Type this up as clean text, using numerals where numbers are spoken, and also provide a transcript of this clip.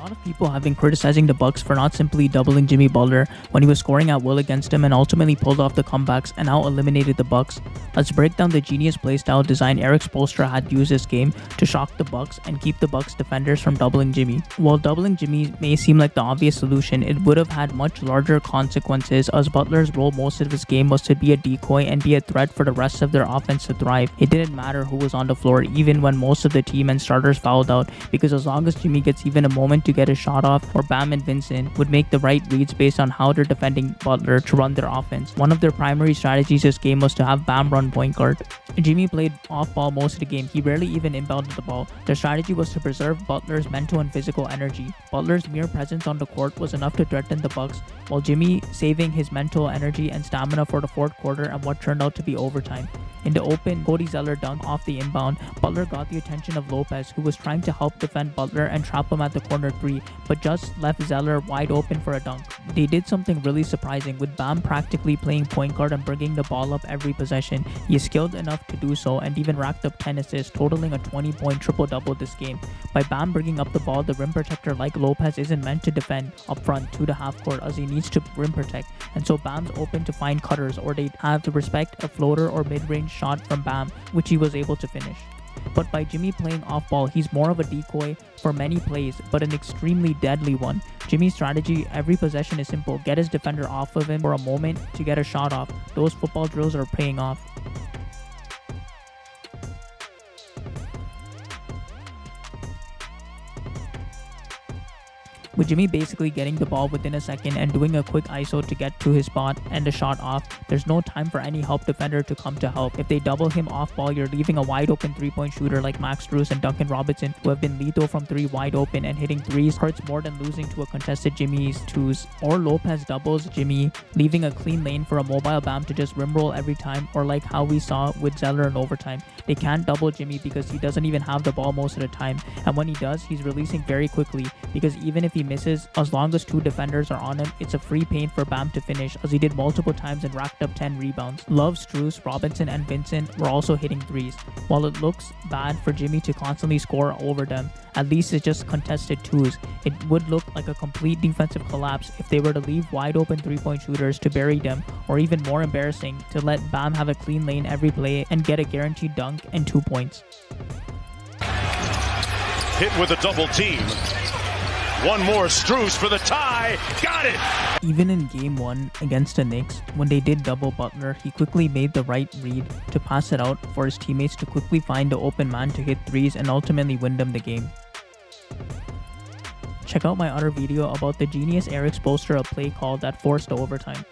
lot of people have been criticizing the Bucks for not simply doubling Jimmy Butler when he was scoring at will against him and ultimately pulled off the comebacks and out eliminated the Bucks. Let's break down the genius playstyle design Eric Spoelstra had used this game to shock the Bucks and keep the Bucks defenders from doubling Jimmy. While doubling Jimmy may seem like the obvious solution, it would have had much larger consequences as Butler's role most of his game was to be a decoy and be a threat for the rest of their offense to thrive. It didn't matter who was on the floor even when most of the team and starters fouled out, because as long as Jimmy gets even a moment to get a shot off, or Bam and Vincent would make the right reads based on how they're defending Butler to run their offense. One of their primary strategies this game was to have Bam run point guard. Jimmy played off ball most of the game. He rarely even inbounded the ball. Their strategy was to preserve Butler's mental and physical energy. Butler's mere presence on the court was enough to threaten the Bucks, while Jimmy saving his mental energy and stamina for the fourth quarter and what turned out to be overtime. In the open Cody Zeller dunk off the inbound, Butler got the attention of Lopez, who was trying to help defend Butler and trap him at the corner three, but just left Zeller wide open for a dunk. They did something really surprising, with Bam practically playing point guard and bringing the ball up every possession. He is skilled enough to do so and even racked up 10 assists, totaling a 20-point triple-double this game. By Bam bringing up the ball, the rim protector like Lopez isn't meant to defend up front to the half court, as he needs to rim protect, and so Bam's open to find cutters, or they'd have to respect a floater or mid-range shot from Bam, which he was able to finish. But by Jimmy playing off ball, he's more of a decoy for many plays, but an extremely deadly one. Jimmy's strategy every possession is simple: get his defender off of him for a moment to get a shot off. Those football drills are paying off. With Jimmy basically getting the ball within a second and doing a quick ISO to get to his spot and a shot off, there's no time for any help defender to come to help. If they double him off ball, you're leaving a wide open 3-point shooter like Max Strus and Duncan Robinson, who have been lethal from 3 wide open, and hitting threes hurts more than losing to a contested Jimmy's twos. Or Lopez doubles Jimmy, leaving a clean lane for a mobile Bam to just rim roll every time, or like how we saw with Zeller in overtime. They can't double Jimmy because he doesn't even have the ball most of the time, and when he does, he's releasing very quickly, because even if he misses, as long as 2 defenders are on him, it's a free paint for Bam to finish, as he did multiple times and racked up 10 rebounds. Love, Strus, Robinson, and Vincent were also hitting threes. While it looks bad for Jimmy to constantly score over them, at least it's just contested twos. It would look like a complete defensive collapse if they were to leave wide open 3-point shooters to bury them, or even more embarrassing, to let Bam have a clean lane every play and get a guaranteed dunk and 2 points. Hit with a double team. One more, Strus for the tie. Got it! Even in Game 1 against the Knicks, when they did double Butler, he quickly made the right read to pass it out for his teammates to quickly find the open man to hit threes and ultimately win them the game. Check out my other video about the genius Eric Spoelstra play call that forced the overtime.